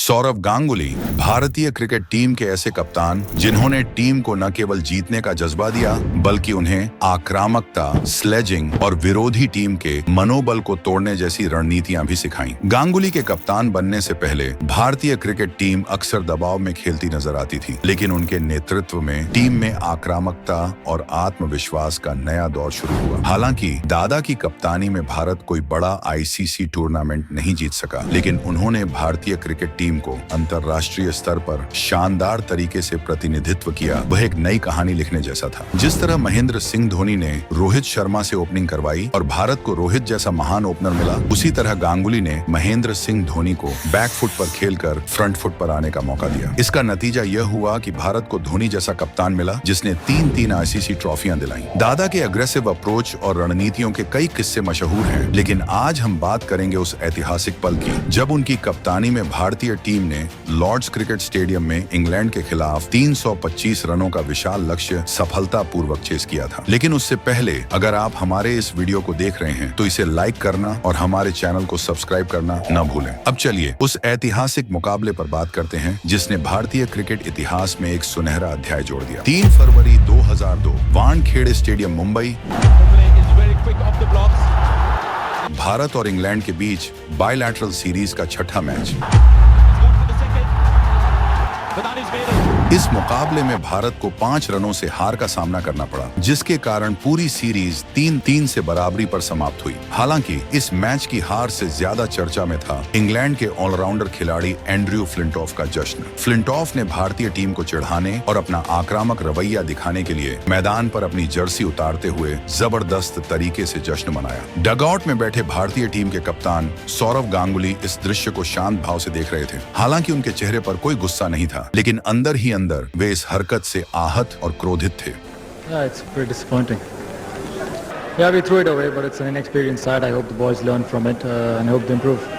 सौरव गांगुली भारतीय cricket team के ऐसे कप्तान जिन्होंने टीम को न केवल जीतने का जज्बा दिया बल्कि उन्हें आक्रामकता, स्लेजिंग और विरोधी टीम के मनोबल को तोड़ने जैसी रणनीतियां भी सिखाईं। गांगुली के कप्तान बनने से पहले भारतीय क्रिकेट टीम अक्सर दबाव में खेलती नजर आती थी, लेकिन उनके नेतृत्व में टीम में आक्रामकता और आत्मविश्वास का नया दौर शुरू हुआ। हालांकि दादा की कप्तानी में भारत कोई बड़ा आईसीसी टूर्नामेंट नहीं जीत सका, लेकिन उन्होंने भारतीय क्रिकेट टीम को अंतर्राष्ट्रीय स्तर पर शानदार तरीके से प्रतिनिधित्व किया। वह एक नई कहानी लिखने जैसा था। जिस तरह महेंद्र सिंह धोनी ने रोहित शर्मा से ओपनिंग करवाई और भारत को रोहित जैसा महान ओपनर मिला, उसी तरह गांगुली ने महेंद्र सिंह धोनी को बैक फुट पर खेलकर फ्रंट फुट पर आने का मौका दिया। इसका नतीजा यह हुआ कि भारत को धोनी जैसा कप्तान मिला जिसने तीन आईसीसी ट्रॉफियां दिलाई। दादा के अग्रेसिव अप्रोच और रणनीतियों के कई किस्से मशहूर हैं, लेकिन आज हम बात करेंगे उस ऐतिहासिक पल की जब उनकी कप्तानी में भारतीय टीम ने लॉर्ड्स क्रिकेट स्टेडियम में इंग्लैंड के खिलाफ 325 रनों का विशाल लक्ष्य सफलतापूर्वक चेस किया था। लेकिन उससे पहले अगर आप हमारे इस वीडियो को देख रहे हैं तो इसे लाइक करना और हमारे चैनल को सब्सक्राइब करना न भूलें। अब चलिए उस ऐतिहासिक मुकाबले पर बात करते हैं जिसने भारतीय क्रिकेट इतिहास में एक सुनहरा अध्याय जोड़ दिया। 3 फरवरी 2002 वानखेड़े स्टेडियम मुंबई। भारत और इंग्लैंड के बीच बायलैटरल सीरीज का छठा मैच। इस मुकाबले में भारत को 5 रनों से हार का सामना करना पड़ा, जिसके कारण पूरी सीरीज 3-3 से बराबरी पर समाप्त हुई। हालांकि इस मैच की हार से ज्यादा चर्चा में था इंग्लैंड के ऑलराउंडर खिलाड़ी एंड्रयू फ्लिंटॉफ का जश्न। फ्लिंटॉफ ने भारतीय टीम को चिढ़ाने और अपना आक्रामक रवैया दिखाने के लिए मैदान पर अपनी जर्सी उतारते हुए जबरदस्त तरीके से जश्न मनाया। डगआउट में बैठे भारतीय टीम के कप्तान सौरव गांगुली इस दृश्य को शांत भाव से देख रहे थे। हालांकि उनके चेहरे पर कोई गुस्सा नहीं था, लेकिन अंदर ही अंदर वे इस हरकत से आहत और क्रोधित थे। Yeah, it's pretty disappointing. Yeah, we threw it away, but it's an inexperienced side. I hope the boys learn from it and hope they improve.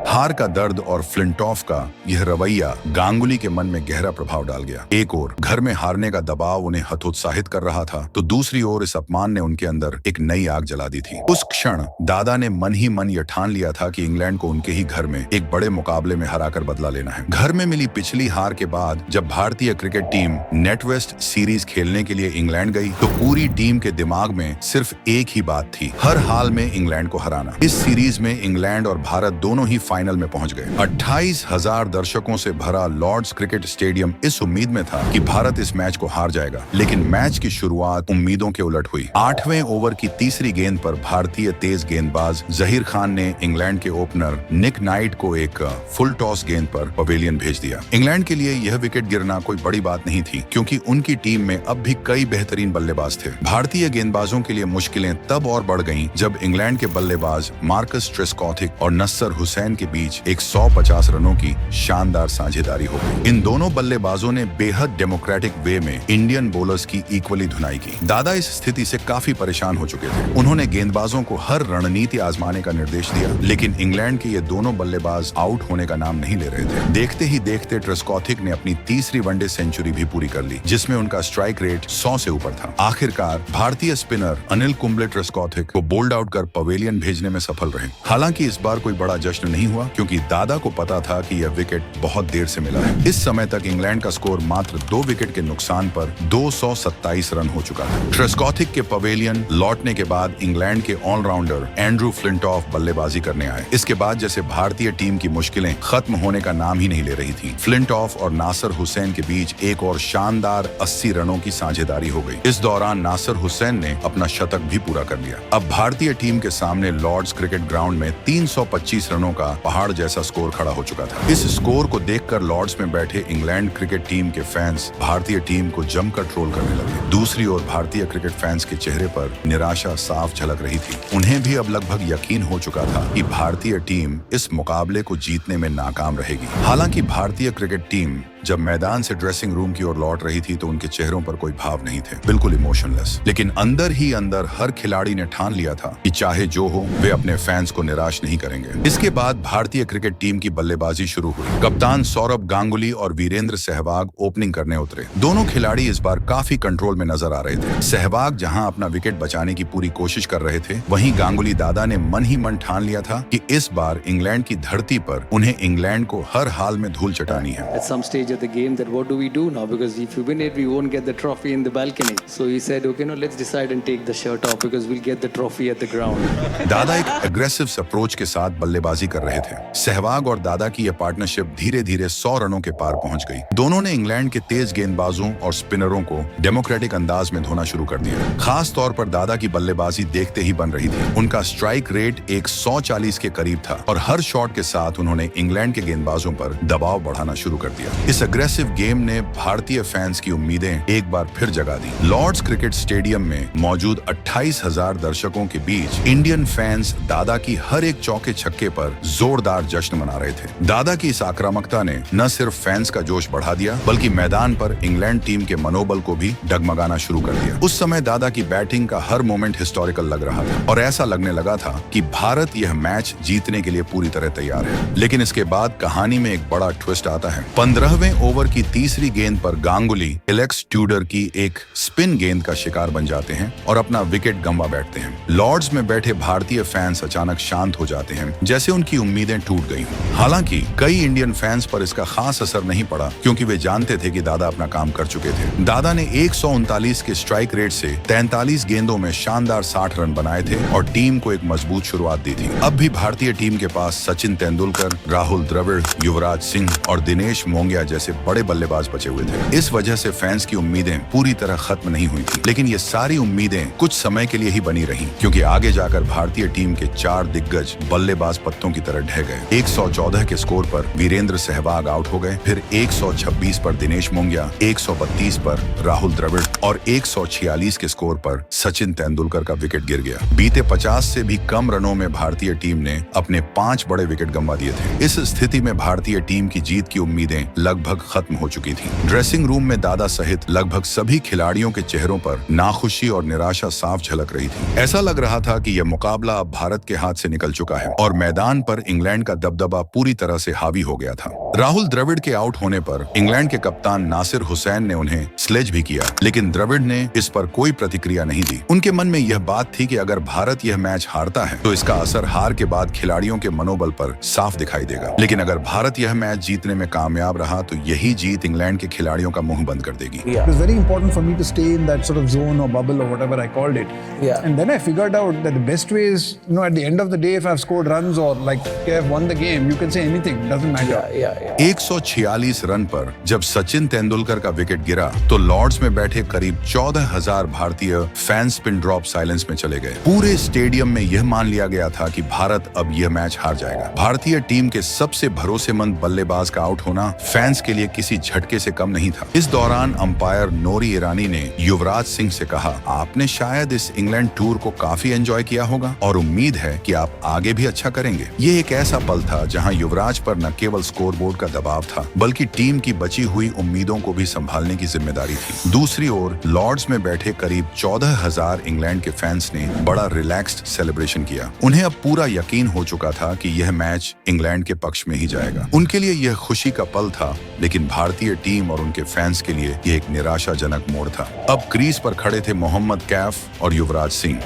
हार का दर्द और फ्लिंटॉफ का यह रवैया गांगुली के मन में गहरा प्रभाव डाल गया। एक ओर घर में हारने का दबाव उन्हें हतोत्साहित कर रहा था, तो दूसरी ओर इस अपमान ने उनके अंदर एक नई आग जला दी थी। उस क्षण दादा ने मन ही मन यह ठान लिया था कि इंग्लैंड को उनके ही घर में एक बड़े मुकाबले में हराकर बदला लेना है। घर में मिली पिछली हार के बाद जब भारतीय क्रिकेट टीम नेटवेस्ट सीरीज खेलने के लिए इंग्लैंड गई, तो पूरी टीम के दिमाग में सिर्फ एक ही बात थी, हर हाल में इंग्लैंड को हराना। इस सीरीज में इंग्लैंड और भारत दोनों ही फाइनल में पहुंच गए। 28,000 दर्शकों से भरा लॉर्ड्स क्रिकेट स्टेडियम इस उम्मीद में था कि भारत इस मैच को हार जाएगा, लेकिन मैच की शुरुआत उम्मीदों के उलट हुई। 8वें ओवर की तीसरी गेंद पर भारतीय तेज गेंदबाज जहीर खान ने इंग्लैंड के ओपनर निक नाइट को एक फुल टॉस गेंद पर पवेलियन भेज दिया। इंग्लैंड के लिए यह विकेट गिरना कोई बड़ी बात नहीं थी, क्योंकि उनकी टीम में अब भी कई बेहतरीन बल्लेबाज थे। भारतीय गेंदबाजों के लिए मुश्किलें तब और बढ़ गईं जब इंग्लैंड के बल्लेबाज मार्कस ट्रेस्कॉथिक और नस्सर हुसैन के बीच एक 150 रनों की शानदार साझेदारी हो गई। इन दोनों बल्लेबाजों ने बेहद डेमोक्रेटिक वे में इंडियन बॉलर्स की इक्वली धुनाई की। दादा इस स्थिति से काफी परेशान हो चुके थे। उन्होंने गेंदबाजों को हर रणनीति आजमाने का निर्देश दिया, लेकिन इंग्लैंड के ये दोनों बल्लेबाज आउट होने का नाम नहीं ले रहे थे। देखते ही देखते ट्रेस्कॉथिक ने अपनी तीसरी वनडे सेंचुरी भी पूरी कर ली, जिसमें उनका स्ट्राइक रेट 100 से ऊपर था। आखिरकार भारतीय स्पिनर अनिल कुंबले ट्रेस्कॉथिक को बोल्ड आउट कर पवेलियन भेजने में सफल रहे। हालांकि इस बार कोई बड़ा जश्न नहीं हुआ, क्योंकि दादा को पता था कि यह विकेट बहुत देर से मिला है। इस समय तक इंग्लैंड का स्कोर मात्र 2 विकेट के नुकसान पर 227 रन हो चुका था। ट्रेस्कॉथिक के पवेलियन लौटने के बाद इंग्लैंड के ऑलराउंडर एंड्रयू फ्लिंटॉफ बल्लेबाजी करने आए। इसके बाद जैसे भारतीय टीम की मुश्किलें खत्म होने का नाम ही नहीं ले रही थी। फ्लिंटॉफ और नासिर हुसैन के बीच एक और शानदार 80 रनों की साझेदारी हो गई। इस दौरान नासिर हुसैन ने अपना शतक भी पूरा कर लिया। अब भारतीय टीम के सामने लॉर्ड्स क्रिकेट ग्राउंड में 325 रनों का पहाड़ जैसा स्कोर खड़ा हो चुका था। इस स्कोर को देखकर लॉर्ड्स में बैठे इंग्लैंड क्रिकेट टीम के फैंस भारतीय टीम को जमकर ट्रोल करने लगे। दूसरी ओर भारतीय क्रिकेट फैंस के चेहरे पर निराशा साफ झलक रही थी। उन्हें भी अब लगभग यकीन हो चुका था कि भारतीय टीम इस मुकाबले को जीतने में नाकाम रहेगी। हालांकि भारतीय क्रिकेट टीम जब मैदान से ड्रेसिंग रूम की ओर लौट रही थी तो उनके चेहरों पर कोई भाव नहीं थे, बिल्कुल इमोशनलेस। लेकिन अंदर ही अंदर हर खिलाड़ी ने ठान लिया था कि चाहे जो हो वे अपने फैंस को निराश नहीं करेंगे। इसके बाद भारतीय क्रिकेट टीम की बल्लेबाजी शुरू हुई। कप्तान सौरभ गांगुली और वीरेंद्र सहवाग ओपनिंग करने उतरे। दोनों खिलाड़ी इस बार काफी कंट्रोल में नजर आ रहे थे। सहवाग जहां अपना विकेट बचाने की पूरी कोशिश कर रहे थे, वहीं गांगुली दादा ने मन ही मन ठान लिया था कि इस बार इंग्लैंड की धरती पर उन्हें इंग्लैंड को हर हाल में धूल चटानी है। At some stage of the game, that what do we do now? Because if we win it, we won't get the trophy in the balcony. So he said, okay, no, let's decide and take the shirt off because we'll get the trophy at the ground. दादा एक aggressive approach के साथ बल्लेबाजी कर रहे थे। सहवाग और दादा की यह पार्टनरशिप धीरे धीरे 100 रनों के पार पहुंच गई। दोनों ने इंग्लैंड के तेज गेंदबाजों और स्पिनरों को डेमोक्रेटिक अंदाज में धोना शुरू कर दिया। खास तौर पर दादा की बल्लेबाजी देखते ही बन रही थी। उनका स्ट्राइक रेट 140 के करीब था और हर शॉट के साथ उन्होंने इंग्लैंड के गेंदबाजों पर दबाव बढ़ाना शुरू कर दिया। इस अग्रेसिव गेम ने भारतीय फैंस की उम्मीदें एक बार फिर जगा दी। लॉर्ड्स क्रिकेट स्टेडियम में मौजूद 28,000 दर्शकों के बीच इंडियन फैंस दादा की हर एक चौके छक्के पर जोरदार जश्न मना रहे थे। दादा की इस आक्रामकता ने न सिर्फ फैंस का जोश बढ़ा दिया, बल्कि मैदान पर इंग्लैंड टीम के मनोबल को भी डगमगाना शुरू कर दिया। उस समय दादा की बैटिंग का हर मोमेंट हिस्टोरिकल लग रहा था और ऐसा लगने लगा था कि भारत यह मैच जीतने के लिए पूरी तरह तैयार है। लेकिन इसके बाद कहानी में एक बड़ा ट्विस्ट आता है। 15वें ओवर की तीसरी गेंद पर गांगुली एलेक्स ट्यूडर की एक स्पिन गेंद का शिकार बन जाते हैं और अपना विकेट गंवा बैठते हैं। लॉर्ड्स में बैठे भारतीय फैंस अचानक शांत हो जाते हैं, जैसे उनकी उम्मीदें टूट गई। हालांकि कई इंडियन फैंस पर इसका खास असर नहीं पड़ा, क्योंकि वे जानते थे कि दादा अपना काम कर चुके थे। दादा ने 139 के स्ट्राइक रेट से 43 गेंदों में शानदार 60 रन बनाए थे और टीम को एक मजबूत शुरुआत दी थी। अब भी भारतीय टीम के पास सचिन तेंदुलकर, राहुल द्रविड़, युवराज सिंह और दिनेश मोंगिया जैसे बड़े बल्लेबाज बचे हुए थे। इस वजह से फैंस की उम्मीदें पूरी तरह खत्म नहीं हुई थी। लेकिन ये सारी उम्मीदें कुछ समय के लिए ही बनी रहीं, क्योंकि आगे जाकर भारतीय टीम के 4 दिग्गज बल्लेबाज पत्तों की तरह ढह गए। 114 के स्कोर पर वीरेंद्र सहवाग आउट हो गए, फिर 126 पर दिनेश मोंगिया, 132 पर राहुल द्रविड़ और 146 के स्कोर पर सचिन तेंदुलकर का विकेट गिर गया। बीते 50 से भी कम रनों में भारतीय टीम ने अपने 5 बड़े विकेट गंवा दिए थे। इस स्थिति में भारतीय टीम की जीत की उम्मीदें लगभग खत्म हो चुकी थी। ड्रेसिंग रूम में दादा सहित लगभग सभी खिलाड़ियों के चेहरों पर नाखुशी और निराशा साफ झलक रही थी। ऐसा लग रहा था कि यह मुकाबला अब भारत के हाथ से निकल चुका है और मैदान पर इंग्लैंड का दबदबा पूरी तरह से हावी हो गया था। राहुल द्रविड़ के आउट होने पर इंग्लैंड के कप्तान नासिर हुसैन ने उन्हें स्लेज भी किया, लेकिन द्रविड़ ने इस पर कोई प्रतिक्रिया नहीं दी। उनके मन में यह बात थी कि अगर भारत यह मैच हारता है तो इसका असर हार के बाद खिलाड़ियों के मनोबल पर साफ दिखाई देगा, लेकिन अगर भारत यह मैच जीतने में कामयाब रहा तो यही जीत इंग्लैंड के खिलाड़ियों का मुंह बंद कर देगी। It was very important for me to stay in that sort of zone or bubble or whatever I called it. Yeah. And then I figured out that the best way is, at the end of the day, if I've scored runs or like I've won the game, you can say anything, doesn't matter. Yeah. 146 run पर जब सचिन तेंदुलकर का wicket गिरा तो Lord's में बैठे करीब 14,000 भारतीय fans pin drop silence में चले गए। पूरे स्टेडियम में यह मान लिया गया था कि भारत अब यह मैच हार जाएगा। भारतीय टीम के सबसे भरोसेमंद बल्लेबाज का आउट होना फैंस के लिए किसी झटके से कम नहीं था। इस दौरान अंपायर नोरी ईरानी ने युवराज सिंह से कहा, आपने शायद इस इंग्लैंड टूर को काफी एंजॉय किया होगा और उम्मीद है कि आप आगे भी अच्छा करेंगे। ये एक ऐसा पल था जहां युवराज पर न केवल स्कोरबोर्ड का दबाव था, बल्कि टीम की बची हुई उम्मीदों को भी संभालने की जिम्मेदारी थी। दूसरी ओर लॉर्ड्स में बैठे करीब 14,000 इंग्लैंड के फैंस ने बड़ा रिलैक्स्ड सेलिब्रेशन किया। उन्हें अब पूरा यकीन हो चुका था कि यह मैच इंग्लैंड के पक्ष में ही जाएगा। उनके लिए यह खुशी का पल था, लेकिन भारतीय टीम और उनके फैंस के लिए यह एक निराशाजनक मोड़ था। अब क्रीज पर खड़े थे मोहम्मद कैफ और युवराज सिंह।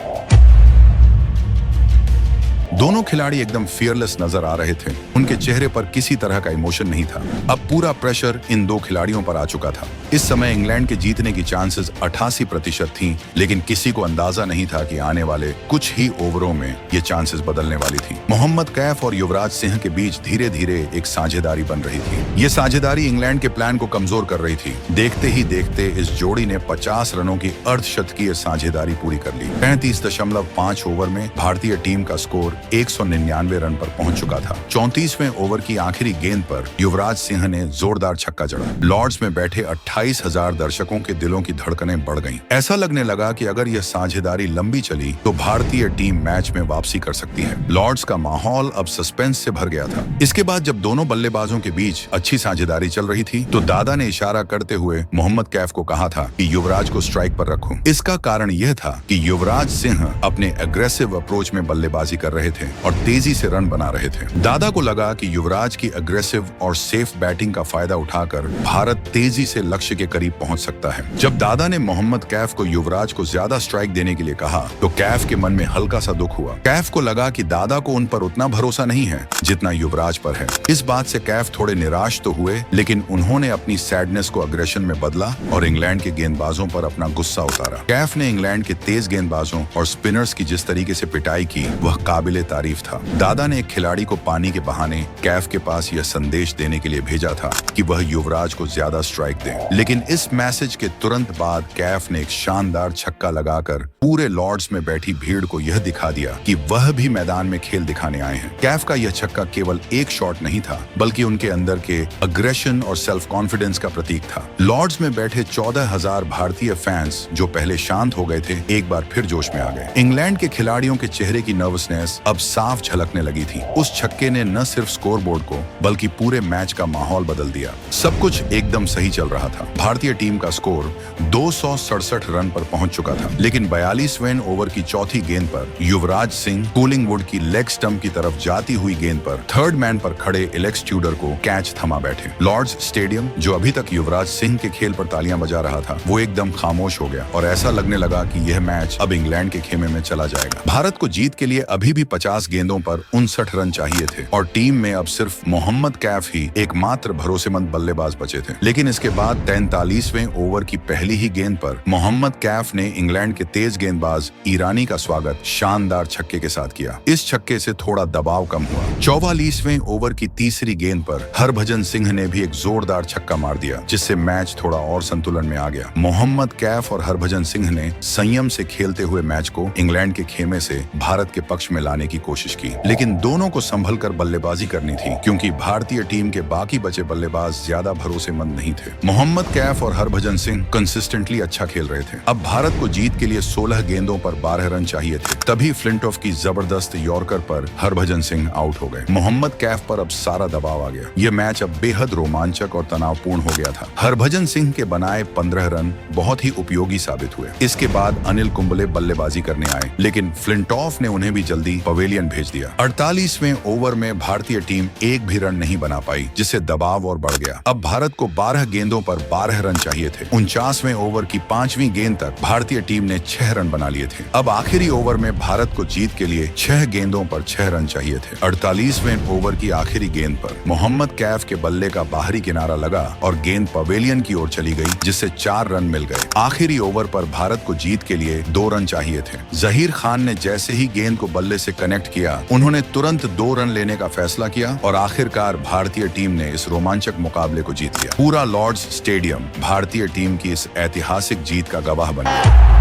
दोनों खिलाड़ी एकदम फियरलेस नजर आ रहे थे। उनके चेहरे पर किसी तरह का इमोशन नहीं था। अब पूरा प्रेशर इन दो खिलाड़ियों पर आ चुका था। इस समय इंग्लैंड के जीतने की चांसेस 88% थीं, लेकिन किसी को अंदाजा नहीं था कि आने वाले कुछ ही ओवरों में ये चांसेस बदलने वाली थी। मोहम्मद कैफ और युवराज सिंह के बीच धीरे धीरे एक साझेदारी बन रही थी। ये साझेदारी इंग्लैंड के प्लान को कमजोर कर रही थी। देखते ही देखते इस जोड़ी ने 50 रनों की अर्धशतकीय साझेदारी पूरी कर ली। 35.5 ओवर में भारतीय टीम का स्कोर 199 रन पर पहुंच चुका था। 34वें ओवर की आखिरी गेंद पर युवराज सिंह ने जोरदार छक्का जड़ा। लॉर्ड्स में बैठे 28,000 दर्शकों के दिलों की धड़कनें बढ़ गईं। ऐसा लगने लगा कि अगर यह साझेदारी लंबी चली तो भारतीय टीम मैच में वापसी कर सकती है। लॉर्ड्स का माहौल अब सस्पेंस से भर गया था। इसके बाद जब दोनों बल्लेबाजों के बीच अच्छी साझेदारी चल रही थी तो दादा ने इशारा करते हुए मोहम्मद कैफ को कहा था कि युवराज को स्ट्राइक पर रखो। इसका कारण यह था कि युवराज सिंह अपने एग्रेसिव अप्रोच में बल्लेबाजी कर रहे थे और तेजी से रन बना रहे थे। दादा को लगा कि युवराज की एग्रेसिव और सेफ बैटिंग का फायदा उठाकर भारत तेजी से लक्ष्य के करीब पहुंच सकता है। जब दादा ने मोहम्मद कैफ को युवराज को ज्यादा स्ट्राइक देने के लिए कहा तो कैफ के मन में हल्का सा दुख हुआ। कैफ को लगा कि दादा को उन पर उतना भरोसा नहीं है जितना युवराज पर है। इस बात से कैफ थोड़े निराश तो हुए, लेकिन उन्होंने अपनी सैडनेस को अग्रेशन में बदला और इंग्लैंड के गेंदबाजों पर अपना गुस्सा उतारा। कैफ ने इंग्लैंड के तेज गेंदबाजों और स्पिनर्स की जिस तरीके से पिटाई की वह काबिले तारीफ था। दादा ने एक खिलाड़ी को पानी के बहाने कैफ के पास यह संदेश देने के लिए भेजा था कि वह युवराज को ज्यादा स्ट्राइक दे, लेकिन इस मैसेज के तुरंत बाद कैफ ने एक शानदार छक्का लगाकर पूरे लॉर्ड्स में बैठी भीड़ को यह दिखा दिया कि वह भी मैदान में खेल दिखाने आए हैं। कैफ का यह छक्का केवल एक शॉट नहीं था बल्कि उनके अंदर के अग्रेशन और सेल्फ कॉन्फिडेंस का प्रतीक था। लॉर्ड्स में बैठे 14,000 भारतीय फैंस जो पहले शांत हो गए थे एक बार फिर जोश में आ गए। इंग्लैंड के खिलाड़ियों के चेहरे की नर्वसनेस अब साफ झलकने लगी थी। उस छक्के ने न सिर्फ स्कोरबोर्ड को बल्कि पूरे मैच का माहौल बदल दिया। सब कुछ एकदम सही चल रहा था। भारतीय टीम का स्कोर 267 रन पर पहुंच चुका था, लेकिन 42वें ओवर की चौथी गेंद पर युवराज सिंह कूलिंगवुड की लेग स्टंप की तरफ जाती हुई गेंद पर थर्ड मैन पर खड़े एलेक्स ट्यूडर को कैच थमा बैठे। लॉर्ड्स स्टेडियम, जो अभी तक युवराज सिंह के खेल पर तालियां बजा रहा था, वो एकदम खामोश हो गया और ऐसा लगने लगा कि यह मैच अब इंग्लैंड के खेमे में चला जाएगा। भारत को जीत के लिए अभी भी 50 गेंदों पर 59 रन चाहिए थे और टीम में अब सिर्फ मोहम्मद कैफ ही एकमात्र भरोसेमंद बल्लेबाज बचे थे। लेकिन इसके बाद 43वें ओवर की पहली ही गेंद पर मोहम्मद कैफ ने इंग्लैंड के तेज गेंदबाज ईरानी का स्वागत शानदार छक्के के साथ किया। इस छक्के से थोड़ा दबाव कम हुआ। 44वें ओवर की तीसरी गेंद पर हरभजन सिंह ने भी एक जोरदार छक्का मार दिया, जिससे मैच थोड़ा और संतुलन में आ गया। मोहम्मद कैफ और हरभजन सिंह ने संयम से खेलते हुए मैच को इंग्लैंड के खेमे से भारत के पक्ष में लाने की कोशिश की, लेकिन दोनों को संभल कर बल्लेबाजी करनी थी क्योंकि भारतीय टीम के बाकी बचे बल्लेबाज ज्यादा भरोसेमंद नहीं थे। मोहम्मद कैफ और हरभजन सिंह कंसिस्टेंटली अच्छा खेल रहे थे। अब भारत को जीत के लिए 16 गेंदों पर 12 रन चाहिए थे। तभी फ्लिंटॉफ की जबरदस्त यॉर्कर पर हरभजन सिंह आउट हो गए। मोहम्मद कैफ पर अब सारा दबाव आ गया। यह मैच अब बेहद रोमांचक और तनावपूर्ण हो गया था। हरभजन सिंह के बनाए 15 रन बहुत ही उपयोगी साबित हुए। इसके बाद अनिल कुंबले बल्लेबाजी करने आए, लेकिन फ्लिंटॉफ ने उन्हें भी जल्दी पवेलियन भेज दिया। 48वें ओवर में भारतीय टीम एक भी रन नहीं बना पाई, जिससे दबाव और बढ़ गया। अब भारत को 12 गेंदों पर 12 रन चाहिए थे। 49वें ओवर की 5वीं गेंद तक भारतीय टीम ने 6 रन बना लिए थे। अब आखिरी ओवर में भारत को जीत के लिए 6 गेंदों पर 6 रन चाहिए थे। 48वें ओवर की आखिरी गेंद पर मोहम्मद कैफ के बल्ले का बाहरी किनारा लगा और गेंद पवेलियन की ओर चली गई, जिससे 4 रन मिल गए। आखिरी ओवर पर भारत को जीत के लिए 2 रन चाहिए थे। जहीर खान ने जैसे ही गेंद को बल्ले से कनेक्ट किया, उन्होंने तुरंत 2 रन लेने का फैसला किया और आखिरकार भारतीय टीम ने इस रोमांचक मुकाबले को जीत लिया। पूरा लॉर्ड्स स्टेडियम भारतीय टीम की इस ऐतिहासिक जीत का गवाह बन गया।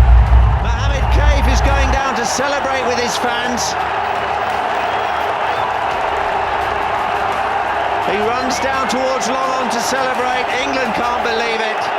Mohammed Kaif is going down to celebrate with his fans. He runs down towards Long On to celebrate. England can't believe it.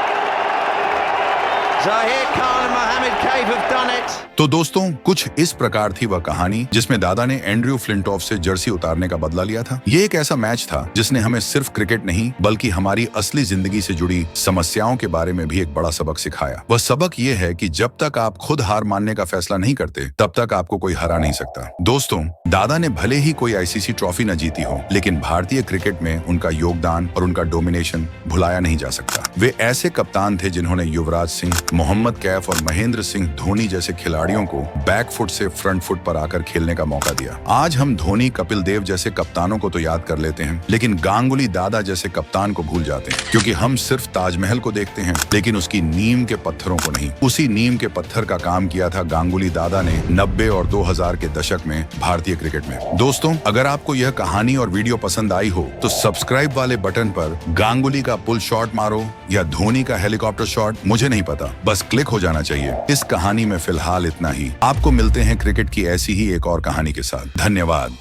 Zahir Khan and Mohammed Kaif have done it. तो दोस्तों, कुछ इस प्रकार थी वह कहानी जिसमें दादा ने एंड्रयू फ्लिंटॉफ से जर्सी उतारने का बदला लिया था। ये एक ऐसा मैच था जिसने हमें सिर्फ क्रिकेट नहीं बल्कि हमारी असली जिंदगी से जुड़ी समस्याओं के बारे में भी एक बड़ा सबक सिखाया। वह सबक ये है कि जब तक आप खुद हार मानने का फैसला नहीं करते, तब तक आपको कोई हरा नहीं सकता। दोस्तों, दादा ने भले ही कोई आईसीसी ट्रॉफी न जीती हो, लेकिन भारतीय क्रिकेट में उनका योगदान और उनका डोमिनेशन भुलाया नहीं जा सकता। वे ऐसे कप्तान थे जिन्होंने युवराज सिंह, मोहम्मद कैफ और महेंद्र सिंह धोनी जैसे खिलाड़ियों को बैक फुट से फ्रंट फुट पर आकर खेलने का मौका दिया। आज हम धोनी, कपिल देव जैसे कप्तानों को तो याद कर लेते हैं, लेकिन गांगुली दादा जैसे कप्तान को भूल जाते हैं, क्योंकि हम सिर्फ ताजमहल को देखते हैं लेकिन उसकी नींव के पत्थरों को नहीं। उसी नींव के पत्थर का काम किया था गांगुली दादा ने 90 और 2000 के दशक में भारतीय क्रिकेट में। दोस्तों, अगर आपको यह कहानी और वीडियो पसंद आई हो तो सब्सक्राइब वाले बटन पर गांगुली का पुल शॉट मारो या धोनी का हेलीकॉप्टर शॉट, मुझे नहीं पता, बस क्लिक हो जाना चाहिए। इस कहानी में फिलहाल इतना ही। आपको मिलते हैं क्रिकेट की ऐसी ही एक और कहानी के साथ। धन्यवाद।